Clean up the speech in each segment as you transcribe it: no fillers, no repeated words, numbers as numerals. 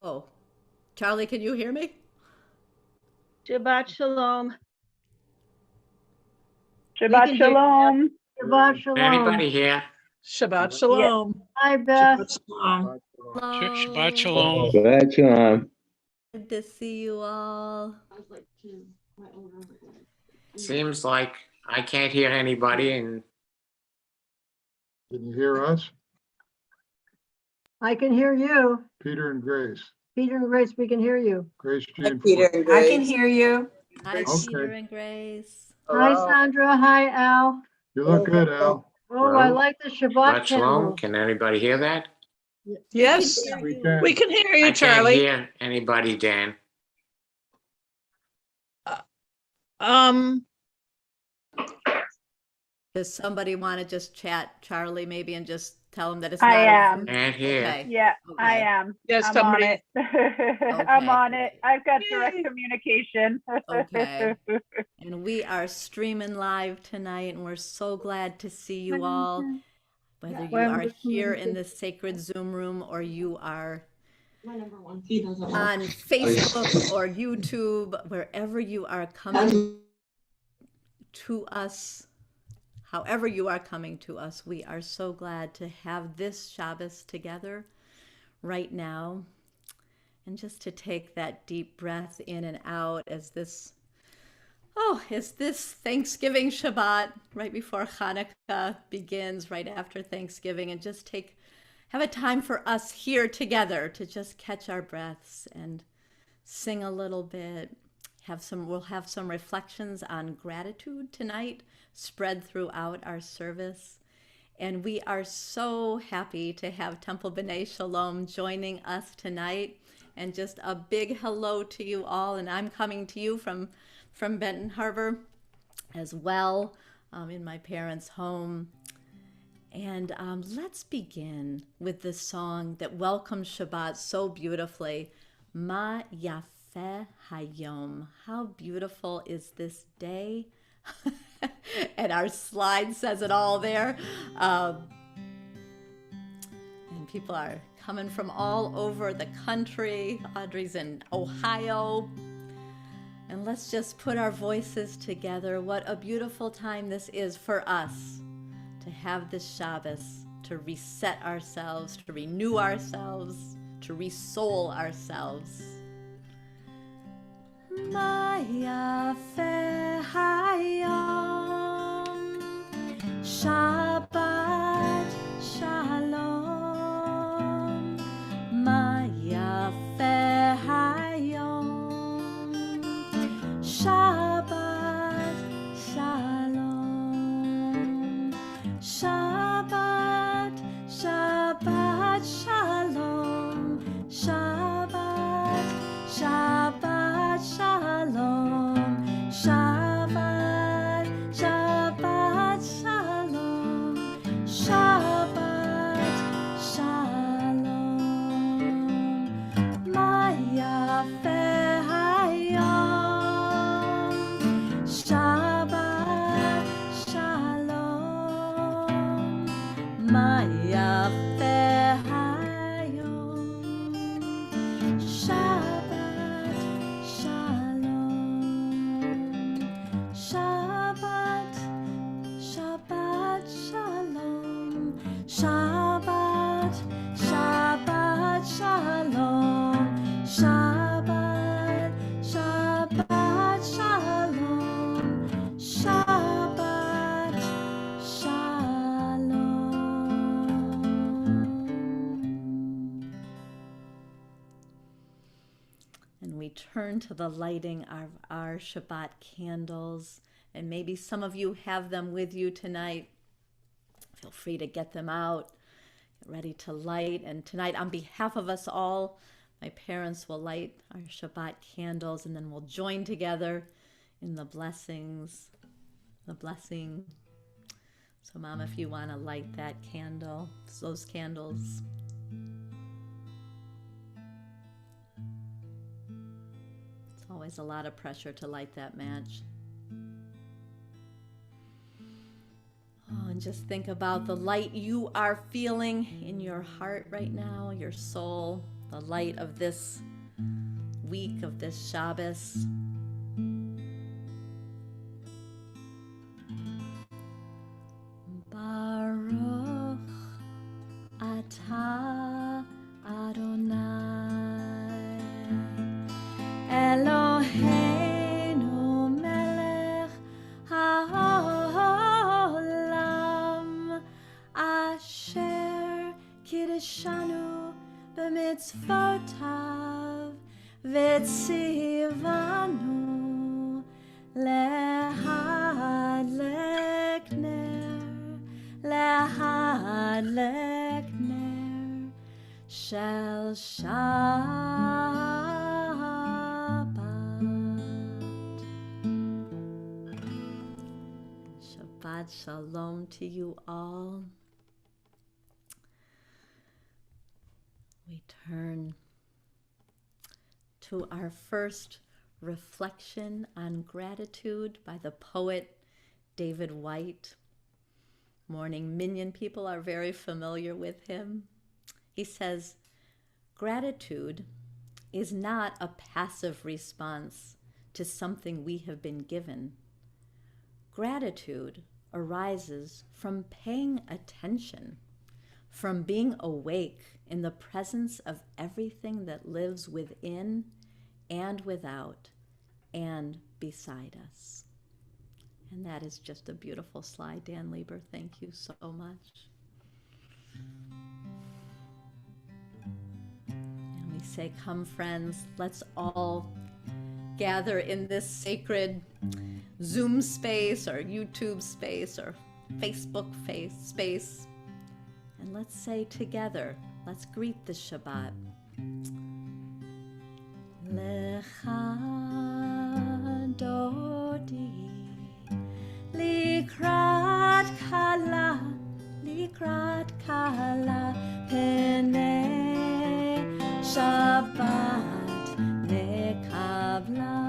Oh, Charlie, can you hear me? Shabbat Shalom. Shabbat Shalom. Shabbat Shalom. Anybody here? Shabbat Shalom. Hi, Beth. Shabbat Shalom. Shabbat Shalom. Shabbat Shalom. Good to see you all. Seems like I can't hear anybody, and Can you hear us? I can hear you. Peter and Grace. Peter and Grace, we can hear you. Grace Hi, Jean. Peter and Grace. I can hear you. Hi, Okay. Peter and Grace. Hi, Sandra. Hi, Al. You look good, Al. Oh, I like the Shabbat Shabbat Shalom. candle. Can anybody hear that? Yes, We can. we can hear I you, can't Charlie. hear anybody, Dan. Does somebody want to just chat Charlie maybe and just tell him that it's I not am. Can't hear. Okay. Yeah, I Okay. am. Yes, I'm somebody. on it. I'm on it. I've got direct communication. Okay. And we are streaming live tonight, and we're so glad to see you all. Whether you are here in the sacred Zoom room or you are on Facebook or YouTube, wherever you are coming to us, however you are coming to us, we are so glad to have this Shabbos together right now. And just to take that deep breath in and out as this Thanksgiving Shabbat right before Hanukkah begins, right after Thanksgiving, and just have a time for us here together to just catch our breaths and sing a little bit. We'll have some reflections on gratitude tonight spread throughout our service. And we are so happy to have Temple B'nai Shalom joining us tonight. And just a big hello to you all. And I'm coming to you from Benton Harbor as well, in my parents' home. And let's begin with the song that welcomes Shabbat so beautifully, Mah Yafeh Hayom. How beautiful is this day? And our slide says it all there. And people are coming from all over the country. Audrey's in Ohio. And let's just put our voices together. What a beautiful time this is for us to have this Shabbos, to reset ourselves, to renew ourselves, to resoul ourselves. Mah Yafeh Hayom, Shabbat Shalom, Mah Yafeh Hayom, Shabbat Shalom, Shabbat, Shabbat Shalom, Shabbat, Shabbat Shalom, Shabbat, Shabbat Shalom, Shabbat Shalom, Mah Yafeh Hayom, Shabbat Shalom, Mah Yafeh Hayom, Shabbat Shalom, Shabbat, Shabbat Shalom, Shabbat, Shabbat Shalom, Shabbat, Shabbat Shalom, Shabbat Shalom. And we turn to the lighting of our Shabbat candles. And maybe some of you have them with you tonight. Feel free to get them out, get ready to light. And tonight, on behalf of us all, my parents will light our Shabbat candles, and then we'll join together in the blessings, the blessing. So, Mom, if you want to light that candle, those candles. It's always a lot of pressure to light that match. Oh, and just think about the light you are feeling in your heart right now, your soul, the light of this week, of this Shabbos. Baruch atah Adonai Eloheinu melech haolam asher kiddushanu b'mitzvotav v'tzivanu lehadlek ner shel Shabbat. Shabbat Shalom to you all. We turn to our first reflection on gratitude by the poet David White. Morning Minyan people are very familiar with him. He says, gratitude is not a passive response to something we have been given. Gratitude arises from paying attention, from being awake in the presence of everything that lives within and without and beside us. And that is just a beautiful slide, Dan Lieber. Thank you so much. And we say, come friends, let's all gather in this sacred Zoom space or YouTube space or Facebook space. And let's say together, let's greet the Shabbat. Lecha Dodi Likrat kala Penei Shabbat nekabela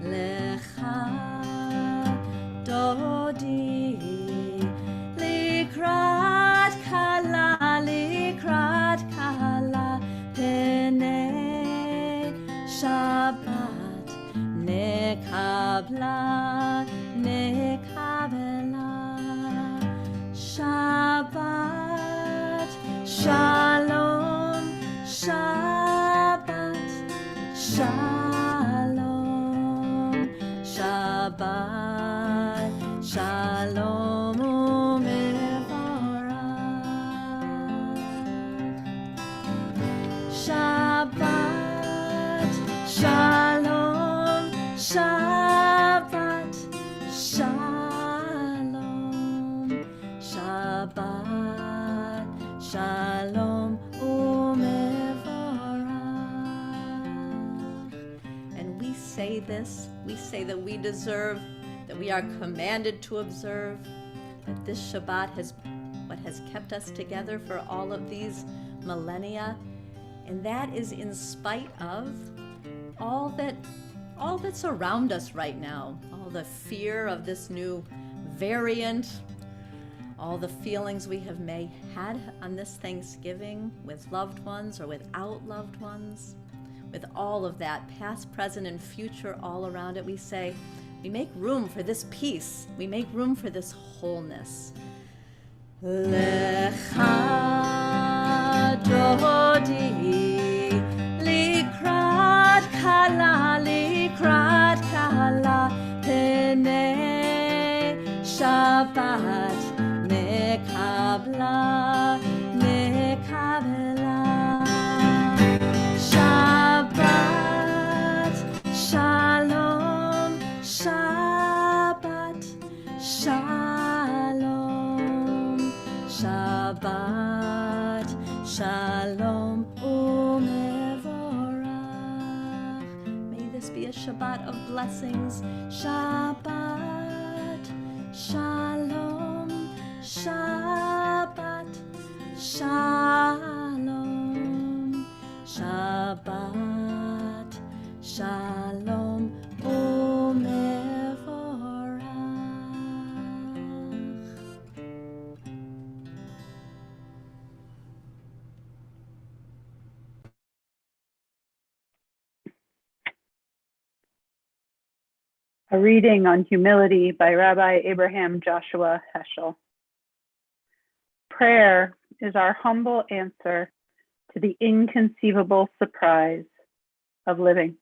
Lecha Dodi Likrat kala Penei Shabbat nekabla Shabbat Shalom Shabbat Shalom Shabbat Shalom u'mevorach Shabbat Shalom Shabbat Shalom Shabbat Shalom u'mevorach. And we say this, we say that we deserve, that we are commanded to observe, that this Shabbat is what has kept us together for all of these millennia, and that is in spite of all that's around us right now, all the fear of this new variant, all the feelings we have had on this Thanksgiving with loved ones or without loved ones, with all of that, past, present, and future all around it, we say, we make room for this peace, we make room for this wholeness. Lecha Dodi Likrat kala Penei Shabbat nekabla Shabbat Shalom Shabbat Shalom Shabbat Shalom u'mevorach. May this be a Shabbat of blessings. Shabbat Shalom Shabbat Shalom Shabbat Shalom u'mevorach. A reading on humility by Rabbi Abraham Joshua Heschel. Prayer is our humble answer to the inconceivable surprise of living.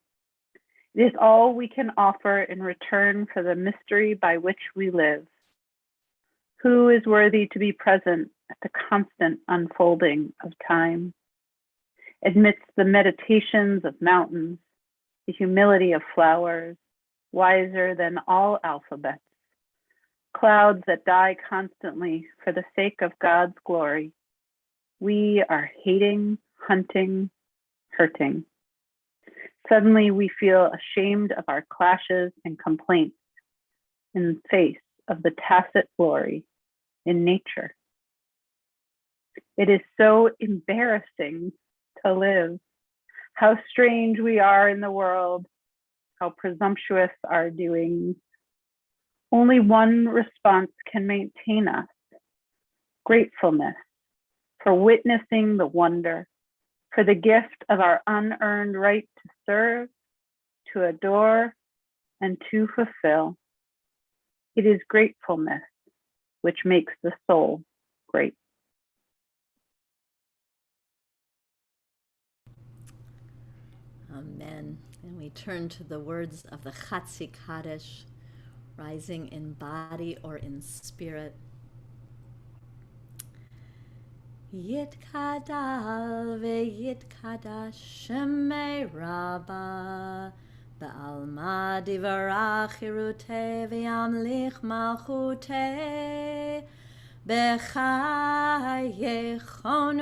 It is all we can offer in return for the mystery by which we live. Who is worthy to be present at the constant unfolding of time? Amidst the meditations of mountains, the humility of flowers, wiser than all alphabets, clouds that die constantly for the sake of God's glory, we are hating, hunting, hurting. Suddenly we feel ashamed of our clashes and complaints in face of the tacit glory in nature. It is so embarrassing to live. How strange we are in the world, how presumptuous our doings. Only one response can maintain us: gratefulness for witnessing the wonder, for the gift of our unearned right to serve, to adore, and to fulfill. It is gratefulness which makes the soul great. Amen. And we turn to the words of the Chatzi Kaddish, rising in body or in spirit. Yitkadal ve'yitkadash shemei Rabba ba'alma divarach hirute ve'yamlich malchute b'chayechon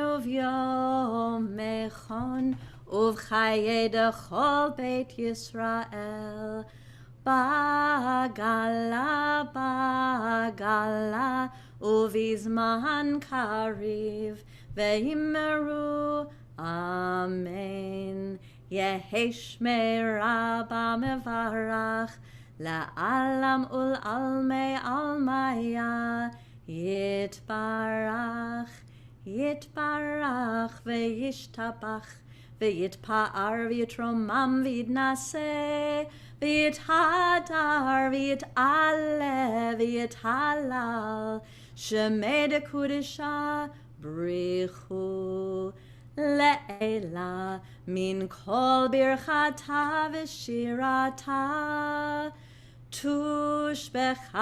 uvyomechon ובחיי דכל בית ישראל, בעגלה, בעגלה, ובזמן קריב, ואמרו אמן. יהי שמירה במברך, לעלם ולעלמי עלמיה, יתברך, יתברך וישתבח. ויתפאר ויתרומם ויתנשא ויתהדר ויתעלה ויתהלל שמי דקודשה בריחו לעילה מן כל ברכתה ושירתה תושבחתה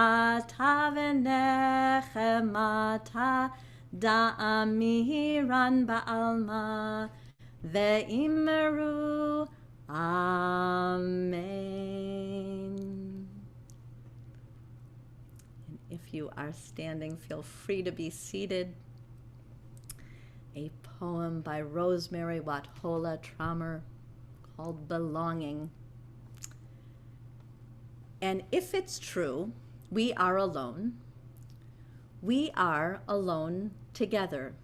ונחמתה דאמירן בעלמה Ve'imru, Amen. And if you are standing, feel free to be seated. A poem by Rosemary Wathola Trommer called Belonging. And if it's true, we are alone. We are alone together.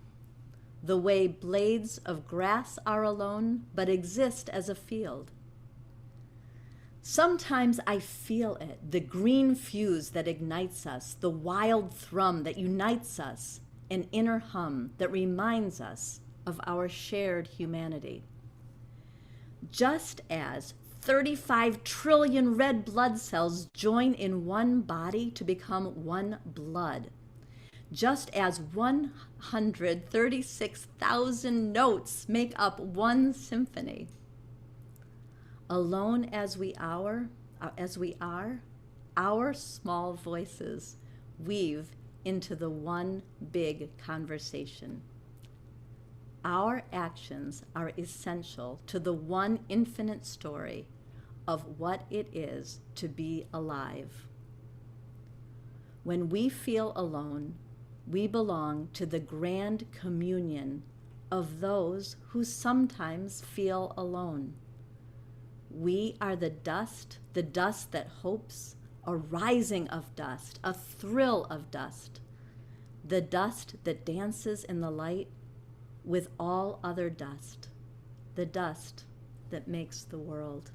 The way blades of grass are alone, but exist as a field. Sometimes I feel it, the green fuse that ignites us, the wild thrum that unites us, an inner hum that reminds us of our shared humanity. Just as 35 trillion red blood cells join in one body to become one blood, just as 136,000 notes make up one symphony. Alone as we are, our small voices weave into the one big conversation. Our actions are essential to the one infinite story of what it is to be alive. When we feel alone, we belong to the grand communion of those who sometimes feel alone. We are the dust that hopes, a rising of dust, a thrill of dust, the dust that dances in the light with all other dust, the dust that makes the world.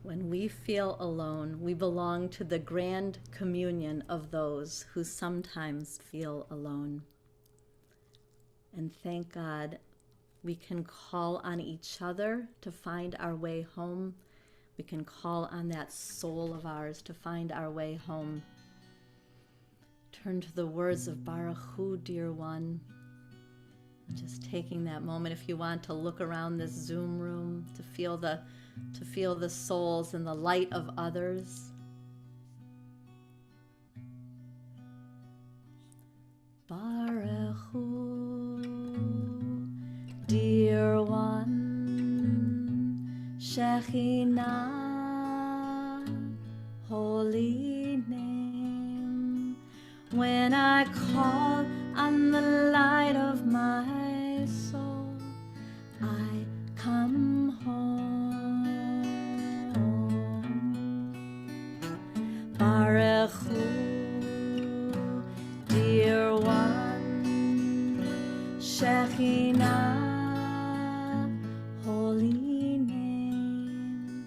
When we feel alone, we belong to the grand communion of those who sometimes feel alone. And thank God we can call on each other to find our way home. We can call on that soul of ours to find our way home. Turn to the words of Barechu, dear one. Just taking that moment, if you want to look around this Zoom room, to feel the souls and the light of others. Barechu, dear one, Shekhinah, holy name. When I call on the light of my soul, I come home. Barechu, dear one, Shekhinah, holy name.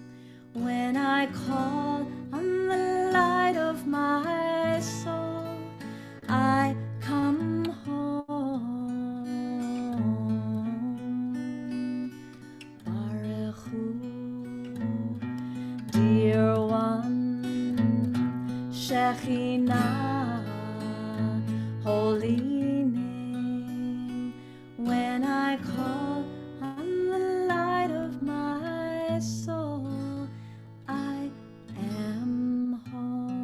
When I call on the light of my soul, I come home. Barechu, dear one, Shekhinah, holy name. When I call on the light of my soul, I am home.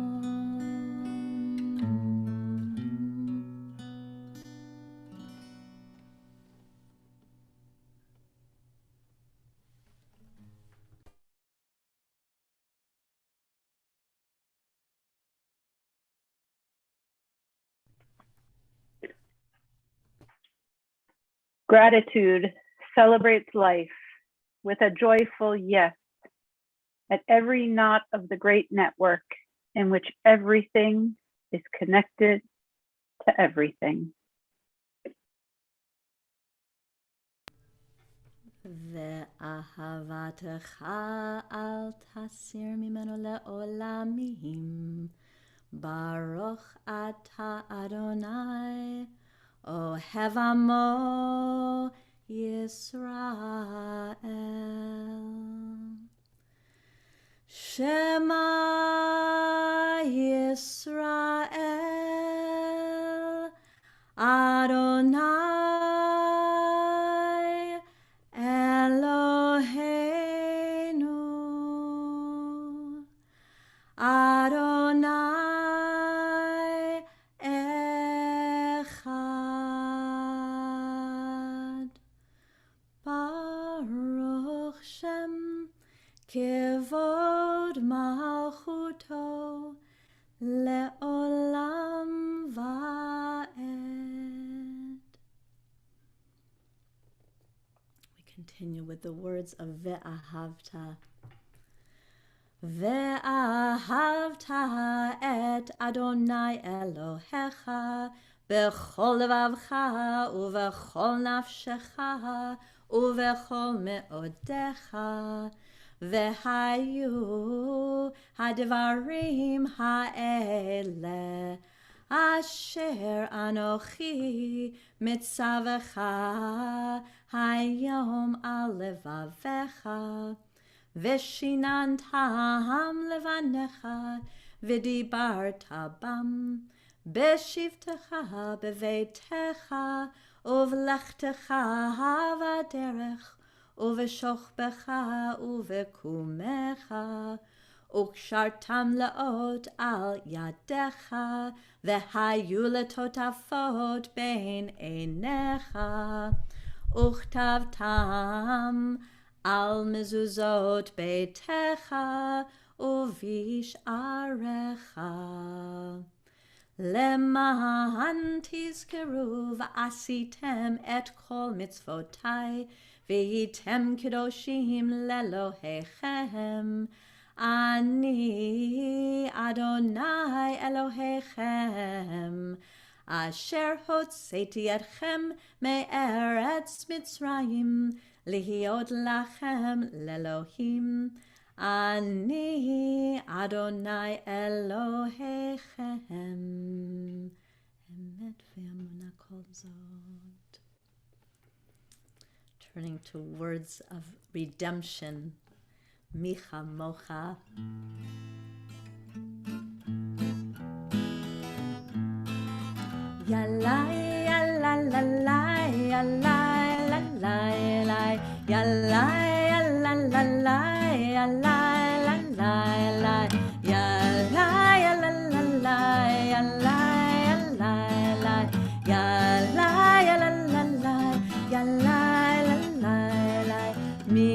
Gratitude celebrates life with a joyful yes at every knot of the great network in which everything is connected to everything. ואהבתך אל תסיר ממנו לעולמים. ברוך אתה אדוני, אוהב עמו ישראל. שמע ישראל, אדוני Eloheinu, Adonai Echad. Baruch Shem Kevod Malchuto Leolam Va'ed. Continue with the words of Ve'ahavta. Ve'ahavta et Adonai Elohecha b'chol levavcha u'v'chol nafshecha u'v'chol me'odecha ve'hayu hadvarim ha'ele asher anochi mitzavecha hayom al levavecha veshinantam levanecha v'dibarta bam beshivtecha beveitecha uvlechtecha v'derech uv'shochbecha uv'kumecha וקשרתם לאות על ידיך, והיו לטוטפות בין עיניך, וכתבתם על מזוזות ביתך ובשעריך. למען תזכרו ועשיתם את כל מצוותי, והייתם קדושים לאלוהיכם. אני אדוני אלוהיכם, אשר הוצאתי אתכם מארץ מצרים, להיות לכם לאלוהים. אני אדוני אלוהיכם. אמת ואמונה כל זאת. Turning to words of redemption. Chamocha. Yalai, yalalai, yalai, lalai, lai, yalai, yalalai, yalai, lalai, lai, yalai, yalalai, yalai, yalai, lai, yalai, yalalai, yalai, lalai, lai, mi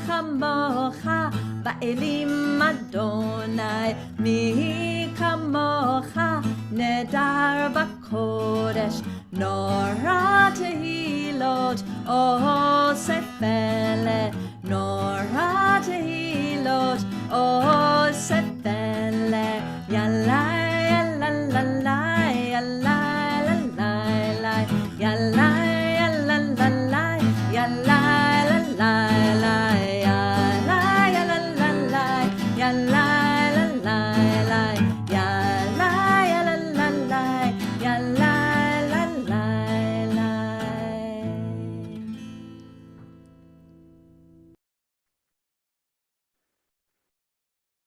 chamocha ba'elim Adonai, mi chamocha nedar b'kodesh, nora tehilot o sefele, nora tehilot o sefele, yalai, yalalai, yalai, lalai, yalai, yalalai, yalai, lalai, yalai, yalalai, yalai, lalai, yalai, yalalai, yalai, lalai.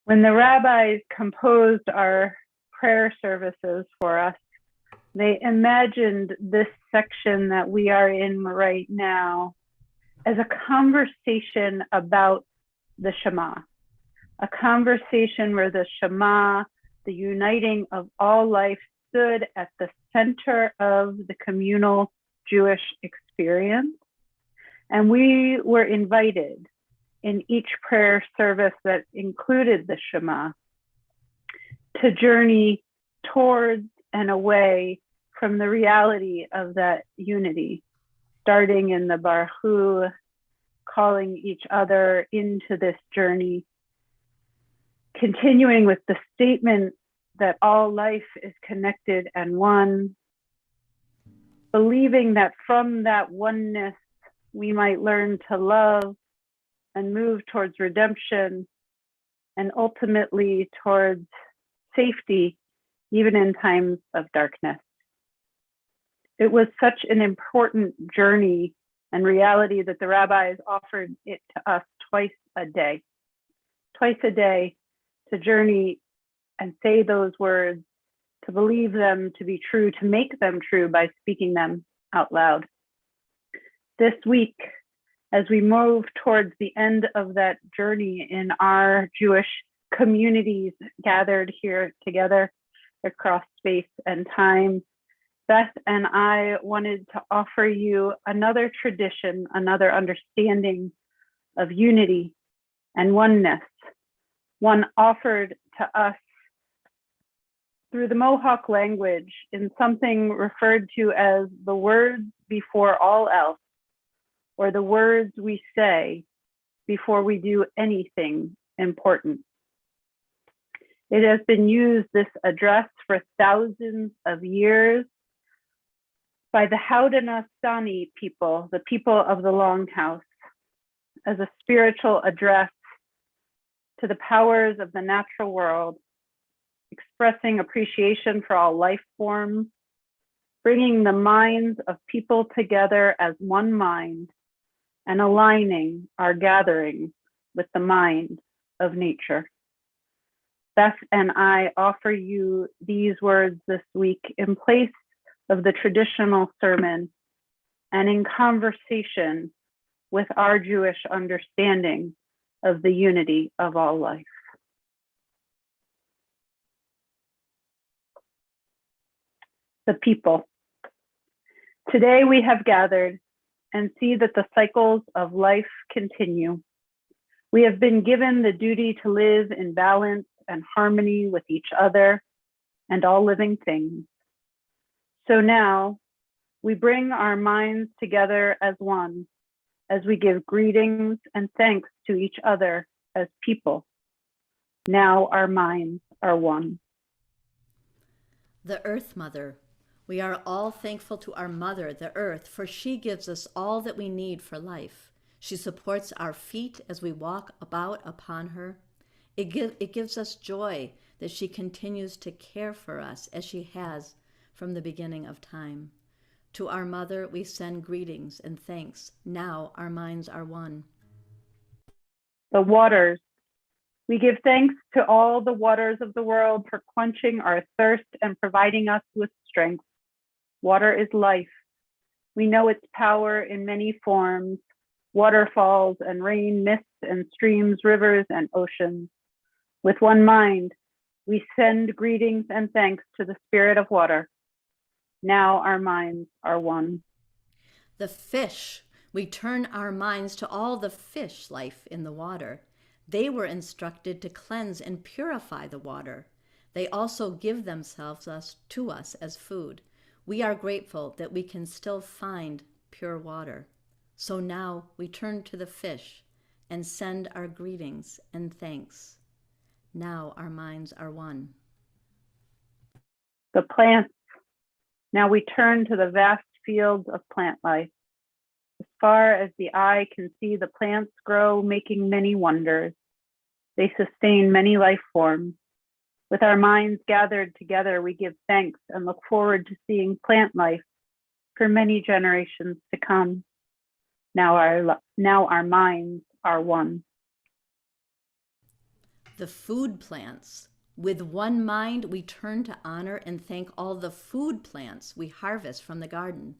When the rabbis composed our prayer services for us, they imagined this section that we are in right now as a conversation about the Shema, a conversation where the Shema, the uniting of all life, stood at the center of the communal Jewish experience. And we were invited in each prayer service that included the Shema to journey towards and away from the reality of that unity, starting in the Barechu, calling each other into this journey, continuing with the statement that all life is connected and one, believing that from that oneness we might learn to love and move towards redemption and ultimately towards safety, even in times of darkness. It was such an important journey and reality that the rabbis offered it to us twice a day to journey and say those words, to believe them to be true, to make them true by speaking them out loud. This week, as we move towards the end of that journey in our Jewish communities gathered here together across space and time, Beth and I wanted to offer you another tradition, another understanding of unity and oneness, one offered to us through the Mohawk language in something referred to as the words before all else, or the words we say before we do anything important. It has been used, this address, for thousands of years by the Haudenosaunee people, the people of the Longhouse, as a spiritual address to the powers of the natural world, expressing appreciation for all life forms, bringing the minds of people together as one mind, and aligning our gatherings with the mind of nature. Beth and I offer you these words this week in place of the traditional sermon and in conversation with our Jewish understanding of the unity of all life. The people. Today we have gathered and see that the cycles of life continue. We have been given the duty to live in balance and harmony with each other and all living things. So now we bring our minds together as one, as we give greetings and thanks to each other as people. Now our minds are one. The Earth Mother. We are all thankful to our mother, the earth, for she gives us all that we need for life. She supports our feet as we walk about upon her. It gives us joy that she continues to care for us as she has from the beginning of time. To our mother we send greetings and thanks. Now our minds are one. The waters. We give thanks to all the waters of the world for quenching our thirst and providing us with strength. Water is life. We know its power in many forms: waterfalls and rain, mists and streams, rivers and oceans. With one mind, we send greetings and thanks to the spirit of water. Now our minds are one. The fish. We turn our minds to all the fish life in the water. They were instructed to cleanse and purify the water. They also give themselves to us as food. We are grateful that we can still find pure water. So now we turn to the fish and send our greetings and thanks. Now our minds are one. The plants. Now we turn to the vast fields of plant life. As far as the eye can see, the plants grow, making many wonders. They sustain many life forms. With our minds gathered together, we give thanks and look forward to seeing plant life for many generations to come. Now our minds are one. The food plants. With one mind, we turn to honor and thank all the food plants we harvest from the garden.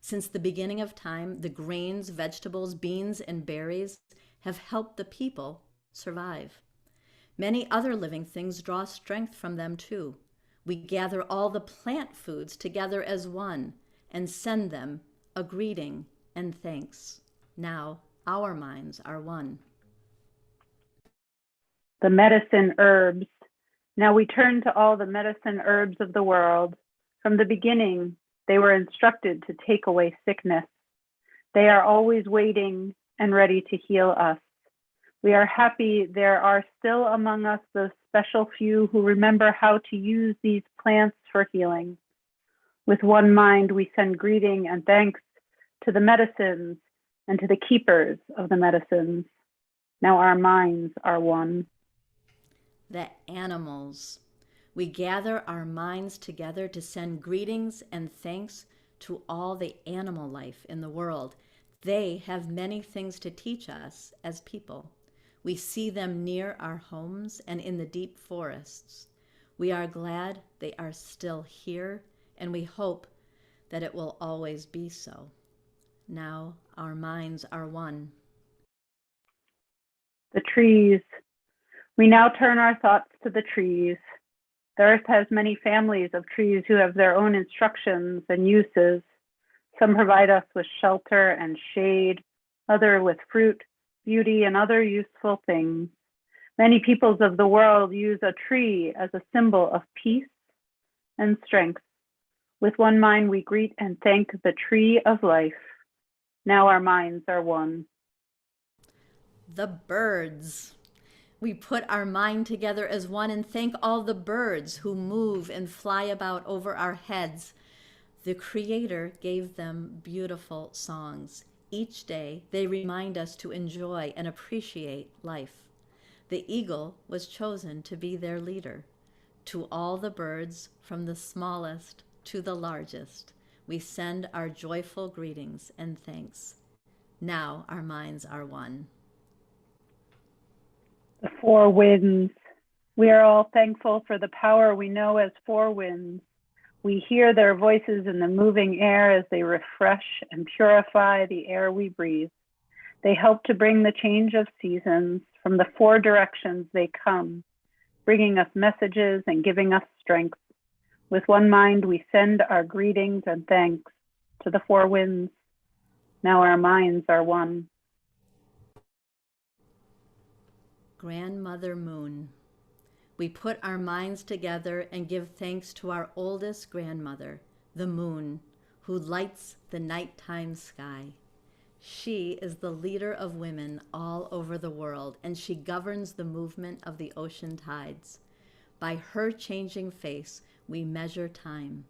Since the beginning of time, the grains, vegetables, beans, and berries have helped the people survive. Many other living things draw strength from them too. We gather all the plant foods together as one and send them a greeting and thanks. Now our minds are one. The medicine herbs. Now we turn to all the medicine herbs of the world. From the beginning, they were instructed to take away sickness. They are always waiting and ready to heal us. We are happy there are still among us those special few who remember how to use these plants for healing. With one mind, we send greeting and thanks to the medicines and to the keepers of the medicines. Now our minds are one. The animals. We gather our minds together to send greetings and thanks to all the animal life in the world. They have many things to teach us as people. We see them near our homes and in the deep forests. We are glad they are still here, and we hope that it will always be so. Now our minds are one. The trees. We now turn our thoughts to the trees. The earth has many families of trees who have their own instructions and uses. Some provide us with shelter and shade, others with fruit, beauty, and other useful things. Many peoples of the world use a tree as a symbol of peace and strength. With one mind, we greet and thank the tree of life. Now our minds are one. The birds. We put our mind together as one and thank all the birds who move and fly about over our heads. The Creator gave them beautiful songs. Each day, they remind us to enjoy and appreciate life. The eagle was chosen to be their leader. To all the birds, from the smallest to the largest, we send our joyful greetings and thanks. Now our minds are one. The four winds. We are all thankful for the power we know as four winds. We hear their voices in the moving air as they refresh and purify the air we breathe. They help to bring the change of seasons. From the four directions they come, bringing us messages and giving us strength. With one mind, we send our greetings and thanks to the four winds. Now our minds are one. Grandmother Moon. We put our minds together and give thanks to our oldest grandmother, the moon, who lights the nighttime sky. She is the leader of women all over the world, and she governs the movement of the ocean tides. By her changing face, we measure time,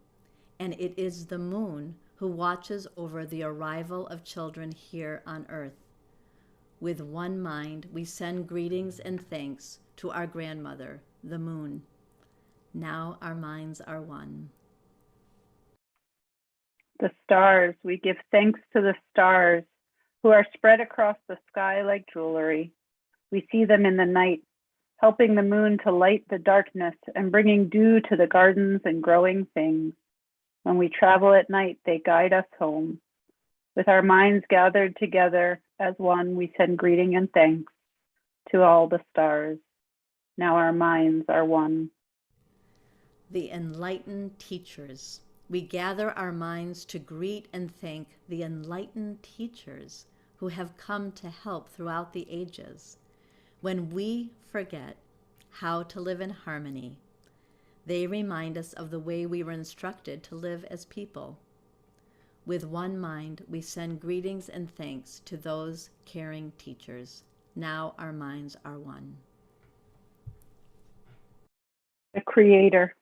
and it is the moon who watches over the arrival of children here on earth. With one mind, we send greetings and thanks to our grandmother, the moon. Now our minds are one. The stars, we give thanks to the stars who are spread across the sky like jewelry. We see them in the night, helping the moon to light the darkness and bringing dew to the gardens and growing things. When we travel at night, they guide us home. With our minds gathered together as one, we send greeting and thanks to all the stars. Now our minds are one. The enlightened teachers. We gather our minds to greet and thank the enlightened teachers who have come to help throughout the ages. When we forget how to live in harmony, they remind us of the way we were instructed to live as people. With one mind, we send greetings and thanks to those caring teachers. Now our minds are one. The Creator.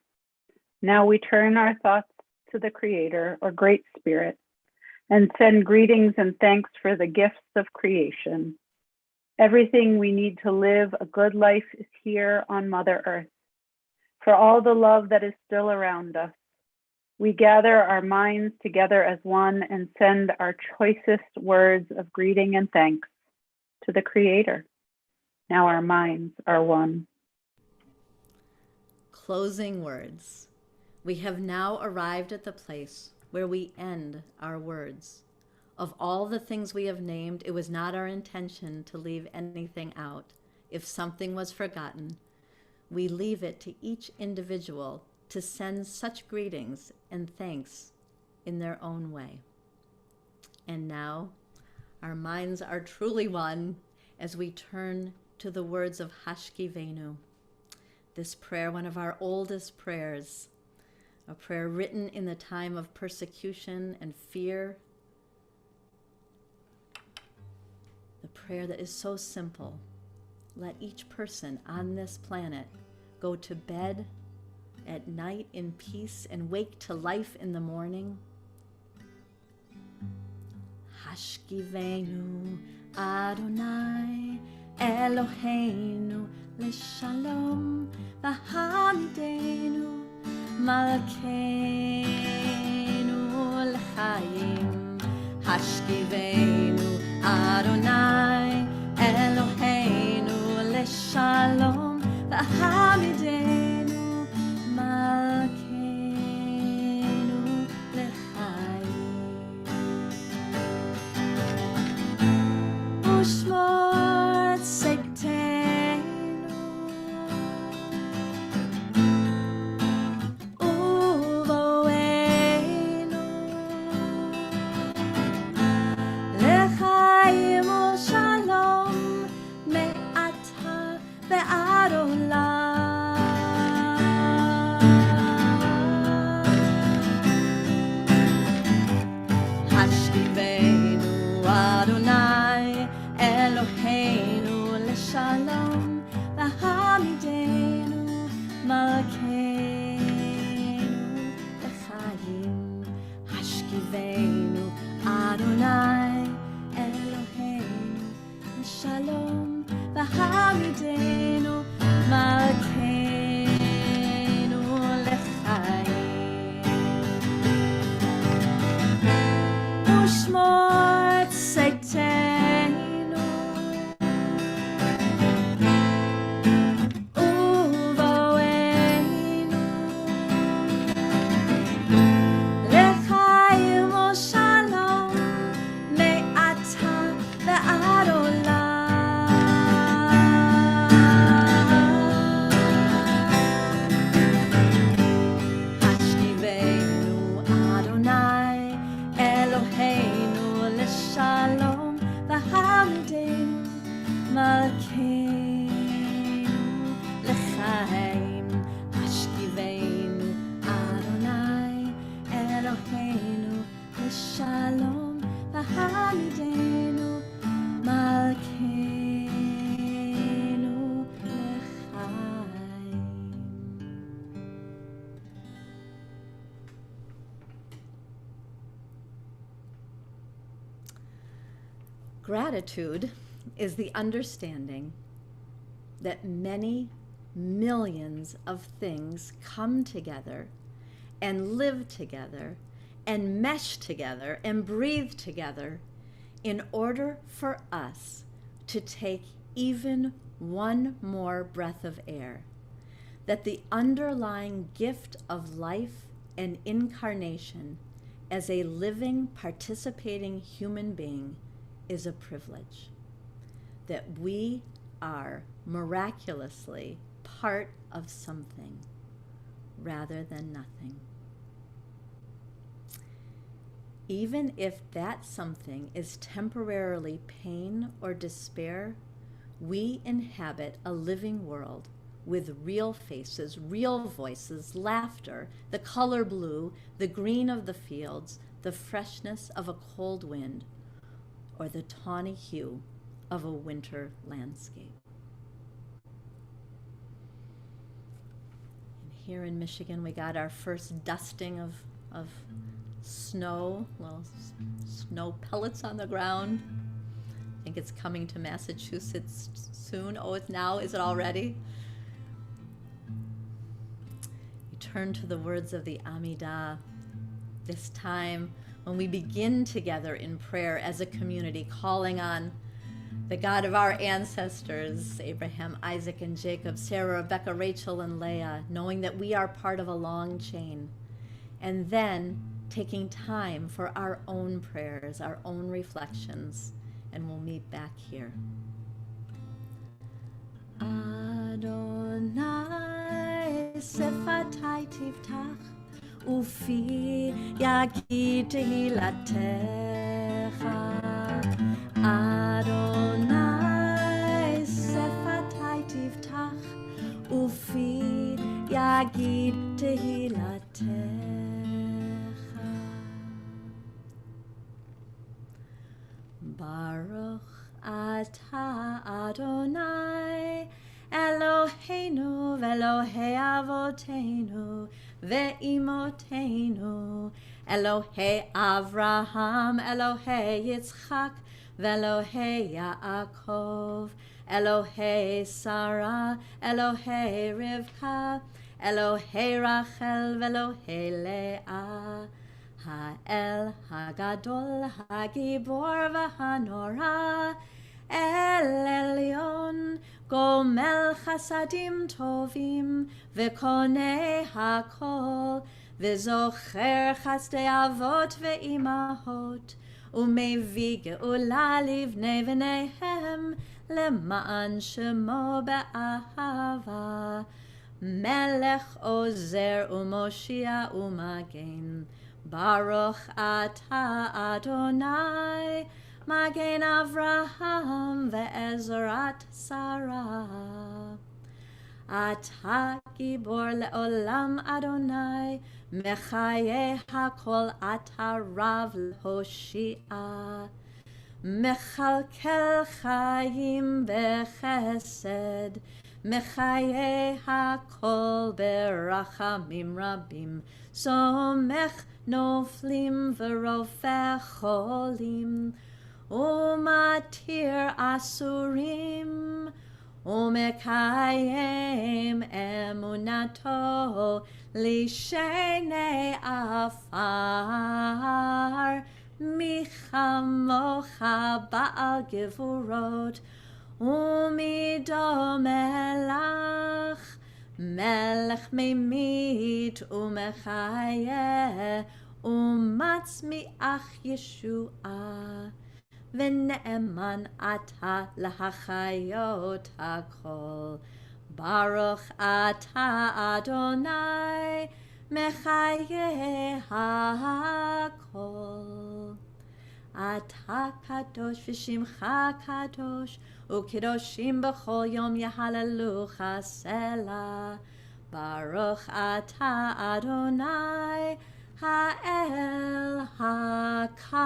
Now we turn our thoughts to the Creator, or Great Spirit, and send greetings and thanks for the gifts of creation. Everything we need to live a good life is here on Mother Earth. For all the love that is still around us, we gather our minds together as one and send our choicest words of greeting and thanks to the Creator. Now our minds are one. Closing words. We have now arrived at the place where we end our words. Of all the things we have named, it was not our intention to leave anything out. If something was forgotten, we leave it to each individual to send such greetings and thanks in their own way. And now, our minds are truly one as we turn to the words of Hashkiveinu. This prayer, one of our oldest prayers, a prayer written in the time of persecution and fear. The prayer that is so simple. Let each person on this planet go to bed at night in peace and wake to life in the morning. Hashkiveinu Adonai Eloheinu Leshalom V'hamidenu Malkeinu L'chaim. Hashkiveinu Adonai Eloheinu Leshalom V'hamidenu Malkeinu L'chaim. Ushmor Tzektenu Uvoenu L'chaim Shalom Me'ata ve'ad olam. Hashkiveinu Adonai Eloheinu Leshalom V'hamidenu Malkeinu L'chaim. Hashkiveinu Adonai Eloheinu Leshalom V'hamidenu Malkeinu L'chaim. Ushmor Tzektenu Uvoenu L'chaim Shalom Me'ata ve'ad olam. Hashkiveinu Adonai Eloheinu Leshalom V'hamidenu Malkeinu L'chaim. Hashkiveinu Adonai Eloheinu Leshalom V'hamidenu Malkeinu L'chaim. Gratitude is the understanding that many millions of things come together and live together and mesh together and breathe together in order for us to take even one more breath of air, that the underlying gift of life and incarnation as a living, participating human being is a privilege, that we are miraculously part of something rather than nothing. Even if that something is temporarily pain or despair, we inhabit a living world with real faces, real voices, laughter, the color blue, the green of the fields, the freshness of a cold wind, or the tawny hue of a winter landscape. And here in Michigan, we got our first dusting of snow, little snow pellets on the ground. I think it's coming to Massachusetts soon. Oh, it's now? Is it already? We turn to the words of the Amidah. This time, when we begin together in prayer as a community, calling on the God of our ancestors, Abraham, Isaac, and Jacob, Sarah, Rebecca, Rachel, and Leah, knowing that we are part of a long chain. And then taking time for our own prayers, our own reflections, and we'll meet back here. Adonai sefatai tiftach ufi yagid tehilatecha. Adonai sefatai tiftach ufi yagid tehilatecha. Baruch atah Adonai Eloheinu v'Elohei avoteinu ve'imoteinu Elohei Avraham Elohei Yitzchak v'Elohei Yaakov Elohei Sarah Elohei Rivka Elohei Rachel v'Elohei Leah Ha'el Hagadol Hagibor v'Hanora El Elyon Gomel Chasadim Tovim V'Konei Hakol V'Zocher Chasdei Avot Ve'imahot Umevi Geula Livnei V'neihem Lema'an Shemo Be'ahava Melech Ozer Umoshia Umagen Baruch atah Adonai Magen Avraham ve'ezrat Sarah. Atah gibor le'olam Adonai mechaye hakol atah rav l'hoshia. Mechalkel chayim bechesed mechaye hakol berachamim rabim somech noflim v'rofeh cholim umatir asurim umekayem emunato lishenei afar michamocha ba'al gevurot umido melach melech memit umechayeh umatzmiach Yeshua v'ne'eman ata lahachayot hakol Baruch ata Adonai mechayeh hakol Ata kadosh v'shimcha kadosh u'kedoshim b'chol yom yehallelujah selah Baruch ata Adonai ha'el hakadosh.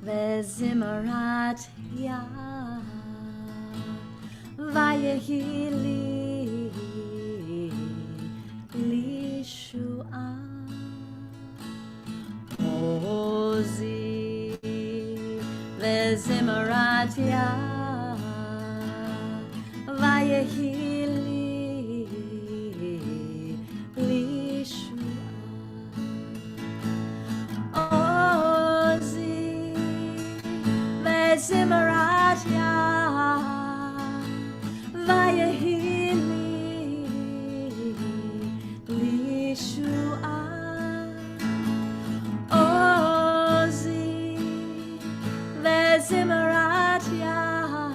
V'zim'rat Yah, Vayehi li Lishua. Ozi V'zim'rat Yah, Vayehi li Lishua. Ozi V'zim'rat Yah, Vayehi li Lishua. Ozi V'zim'rat Yah,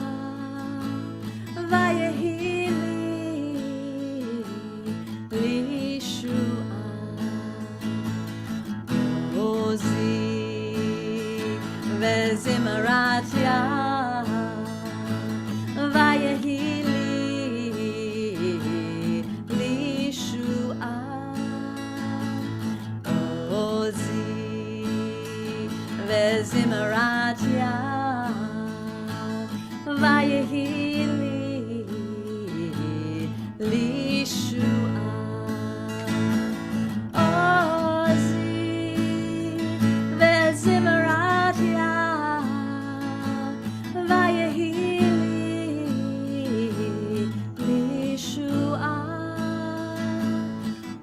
Vayehi li Lishua. Ozi V'zim'rat Yah, Vayehi li Lishua. Ozi V'zim'rat Yah, Vayehi li Lishua. Ozi V'zim'rat Yah, Vayehi li Lishua.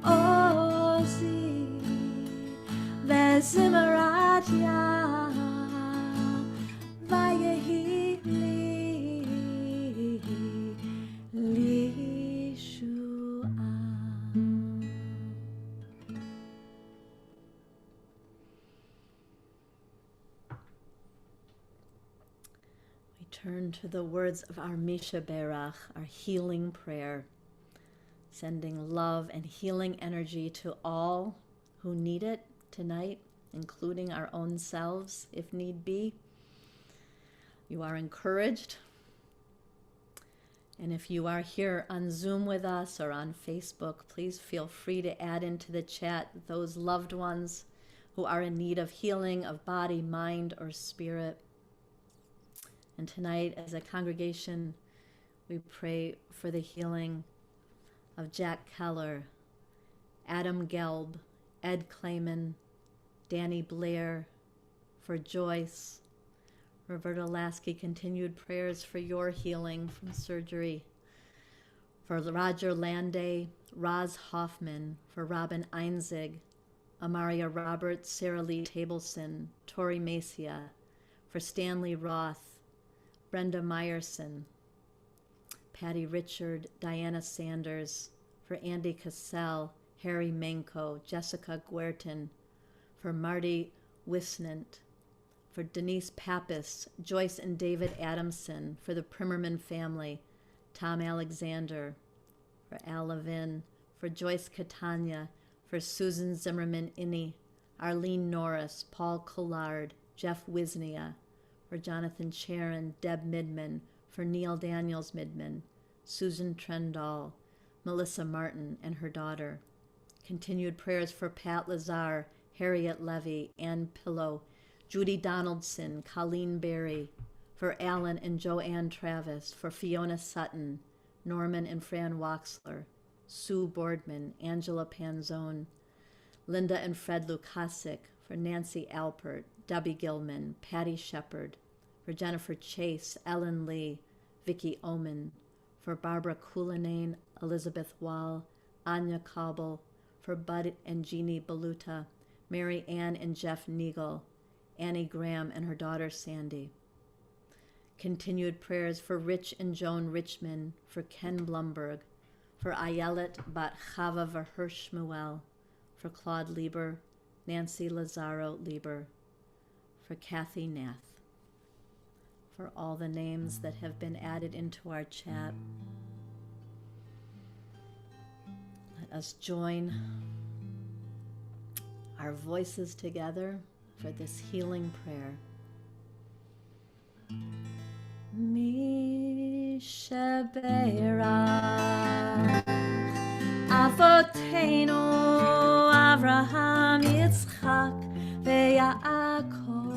Ozi V'zim'rat Yah, Vayehi li Lishua. We turn to the words of our Shebeirach, our healing prayer, sending love and healing energy to all who need it tonight, including our own selves, if need be. You are encouraged. And if you are here on Zoom with us or on Facebook, please feel free to add into the chat those loved ones who are in need of healing of body, mind, or spirit. And tonight, as a congregation, we pray for the healing of Jack Keller, Adam Gelb, Ed Clayman, Danny Blair, for Joyce, Roberta Lasky, continued prayers for your healing from surgery, for Roger Landay, Roz Hoffman, for Robin Einzig, Amaria Roberts, Sarah Lee Tableson, Tori Macia, for Stanley Roth, Brenda Meyerson, Patty Richard, Diana Sanders, for Andy Cassell, Harry Menko, Jessica Guertin, for Marty Wisnant, for Denise Pappas, Joyce and David Adamson, for the Primmerman family, Tom Alexander, for Al Levin, for Joyce Catania, for Susan Zimmerman Inney, Arlene Norris, Paul Collard, Jeff Wisnia, for Jonathan Charon, Deb Midman, for Neil Daniels Midman, Susan Trendall, Melissa Martin and her daughter. Continued prayers for Pat Lazar, Harriet Levy, Ann Pillow, Judy Donaldson, Colleen Berry, for Alan and Joanne Travis, for Fiona Sutton, Norman and Fran Waxler, Sue Boardman, Angela Panzone, Linda and Fred Lukasik, for Nancy Alpert, Debbie Gilman, Patty Shepard, for Jennifer Chase, Ellen Lee, Vicki Oman, for Barbara Coulinane, Elizabeth Wall, Anya Cobble, for Bud and Jeannie Baluta, Mary Ann and Jeff Neagle, Annie Graham and her daughter Sandy. Continued prayers for Rich and Joan Richmond, for Ken Blumberg, for Ayelet Bat Chava Verhersh Shmuel, for Claude Lieber, Nancy Lazaro Lieber, for Kathy Nath, for all the names that have been added into our chat. Let us join our voices together for this healing prayer. Mi Shebeirach Avoteinu Avraham Yitzchak veYaakov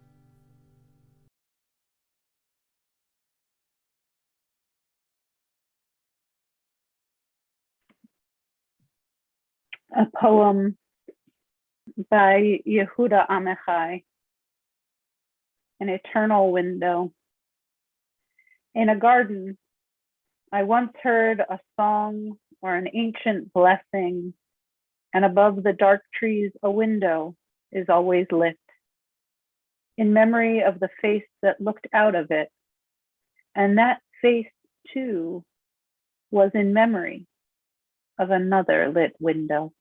A poem by Yehuda Amichai, An Eternal Window. In a garden, I once heard a song or an ancient blessing, and above the dark trees a window is always lit, in memory of the face that looked out of it. And that face, too, was in memory of another lit window.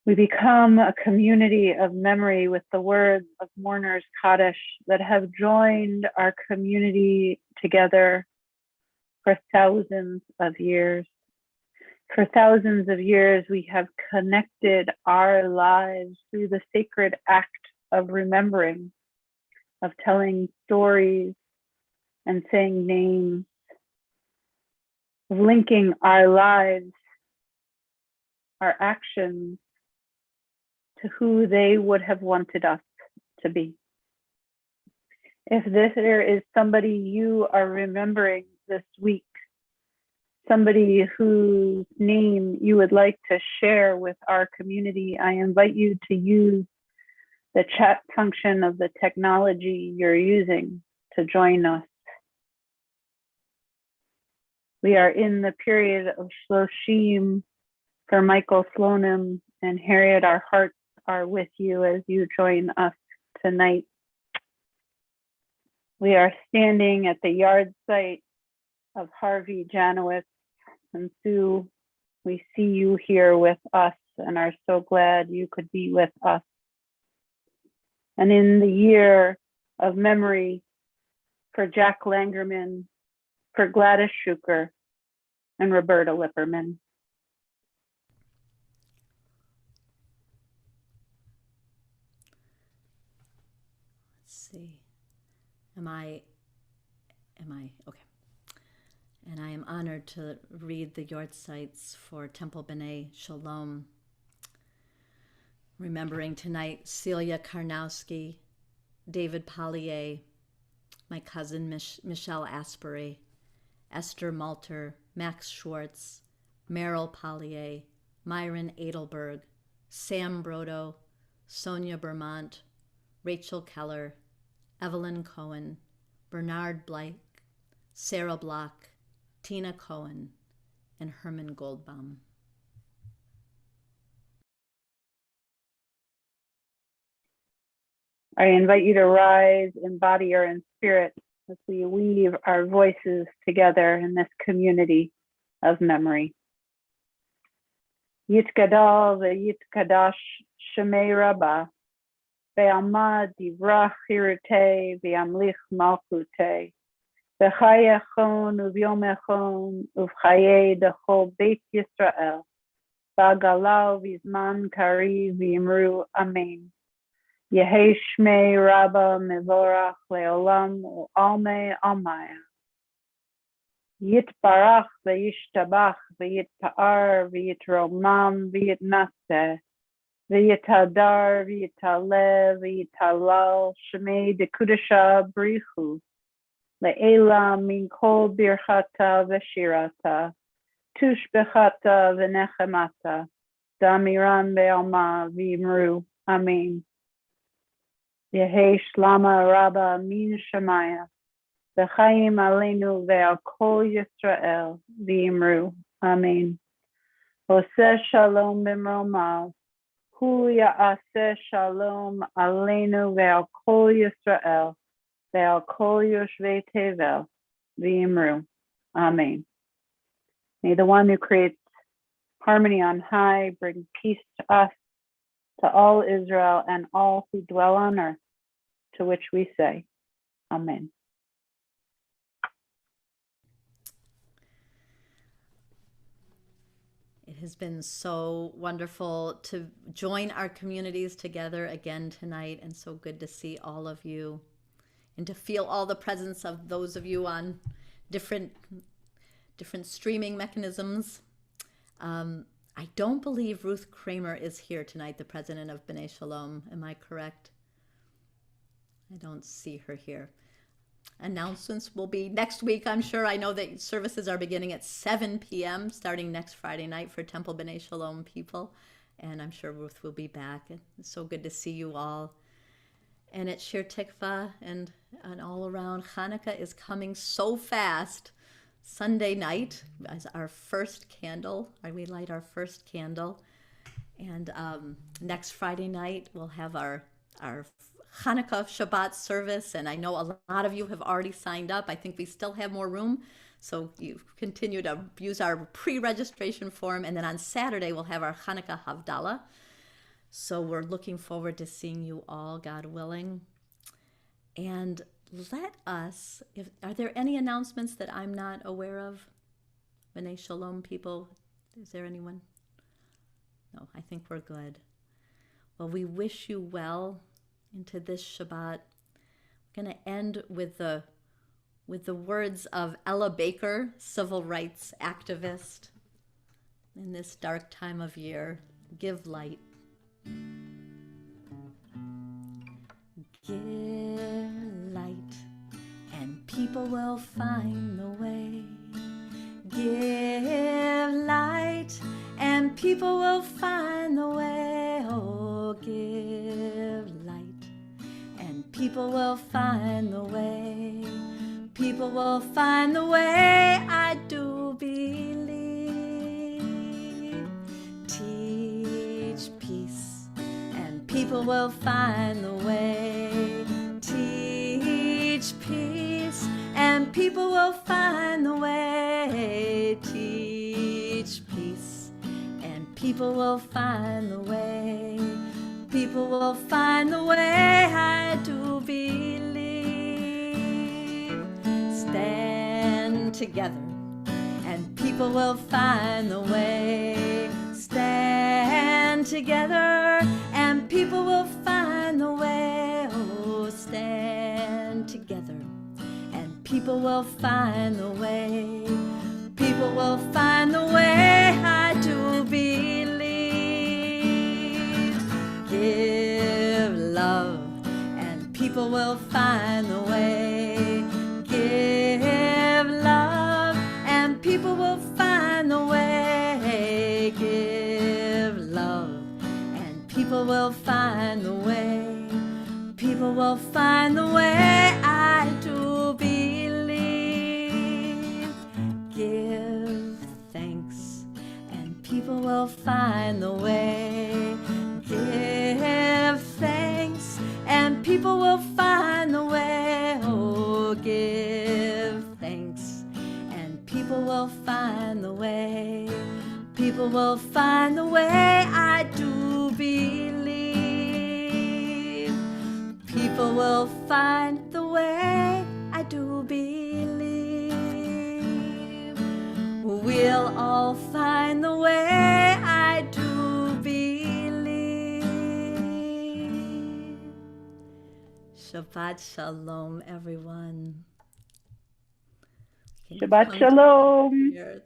We become a community of memory with the words of Mourners Kaddish that have joined our community together for thousands of years. For thousands of years, we have connected our lives through the sacred act of remembering, of telling stories and saying names, of linking our lives, our actions, to who they would have wanted us to be. If there is somebody you are remembering this week, somebody whose name you would like to share with our community, I invite you to use the chat function of the technology you're using to join us. We are in the period of Shloshim for Michael Slonim and Harriet. Our hearts are with you as you join us tonight. We are standing at the yard site of Harvey Janowitz, and Sue, we see you here with us and are so glad you could be with us. And in the year of memory for Jack Langerman, for Gladys Schuker, and Roberta Lipperman. See, am I okay? And I am honored to read the yard sites for Temple B'nai Shalom. Remembering tonight Celia Karnowski, David Pollier, my cousin Michelle Asbury, Esther Malter, Max Schwartz, Merrill Pollier, Myron Edelberg, Sam Brodo, Sonia Bermont, Rachel Keller, Evelyn Cohen, Bernard Blake, Sarah Block, Tina Cohen, and Herman Goldbaum. I invite you to rise in body or in spirit as we weave our voices together in this community of memory. Yitgadal ve'yitkadash shemei Rabbah, ve'amad divrach chirutei ve'amlich malchutei, ve'chai echon u'vyom echon u'v'chayei dechol beit Yisrael, v'agalau v'zman kari v'imru amen. Yehei shmei Rabbah mevorach leolam u'almei almaya. Yitbarach ve'yishtabach ve'yitpa'ar ve'yitromam ve'yitnaseh ve'yitadar ve'yitaleh ve'yitalal shmei dekudasha Barechu le'ela min kol birchata ve'shirata tushbechata ve'nechemata damiran be'alma v'imru amen. Yehei shlama Rabbah min Shemaya v'chaim aleinu ve'al kol Yisrael v'imru amen. Oseh shalom b'mromav hu ya'aseh shalom aleinu ve'al kol Yisrael ve'al kol yoshvei tevel v'imru amen. May the one who creates harmony on high bring peace to us, to all Israel and all who dwell on earth, to which we say, Amen. It has been so wonderful to join our communities together again tonight, and so good to see all of you and to feel all the presence of those of you on different streaming mechanisms. I don't believe Ruth Kramer is here tonight, the president of B'nai Shalom. Am I correct? I don't see her here. announcements will be next week, I'm sure. I know that services are beginning at 7 p.m. starting next Friday night for Temple B'nai Shalom people. And I'm sure Ruth will be back. It's so good to see you all. And at Shir Tikvah and all around, Hanukkah is coming so fast. Sunday night is our first candle. We light our first candle. And next Friday night, we'll have our Hanukkah Shabbat service. And I know a lot of you have already signed up. I think we still have more room. So you continue to use our pre-registration form. And then on Saturday, we'll have our Hanukkah Havdalah. So we're looking forward to seeing you all, God willing. And let us, are there any announcements that I'm not aware of? B'nai Shalom people, is there anyone? No, I think we're good. Well, we wish you well into this Shabbat. We're going to end with the words of Ella Baker, civil rights activist. In this dark time of year, give light. Give light, and people will find the way. Give light, and people will find the way. Oh, give light, and people will find the way. People will find the way, I do believe. Teach peace, and people will find the way. Teach peace, and people will find the way. Teach peace, and people will find the way. People will find the way, I do believe. Stand together, and people will find the way. Stand together, and people will find the way. Oh, stand together, and people will find the way. People will find the way, I do believe. Give love, and people will find the way. Give love, and people will find the way. Give love, and people will find the way. People will find the way, I do believe. Give thanks, and people will find the way. Give thanks, and people will find the way. Oh, give thanks, and people will find the way. People will find the way, I do believe. People will find the way, I do believe. We'll all find the way, I do believe. Shabbat Shalom, everyone. Shabbat Shalom. Here.